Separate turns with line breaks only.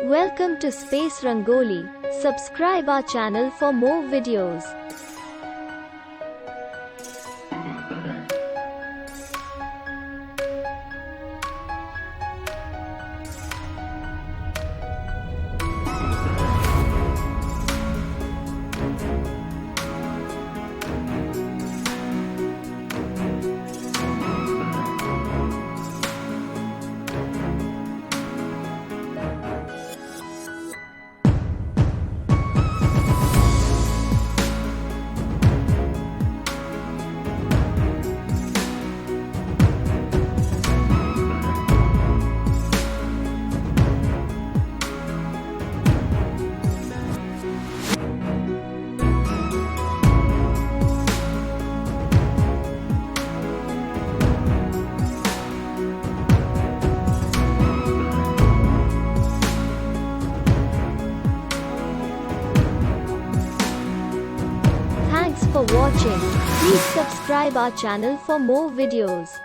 Welcome to Space Rangoli. Subscribe our channel for more videos. Thanks for watching. Please subscribe our channel for more videos.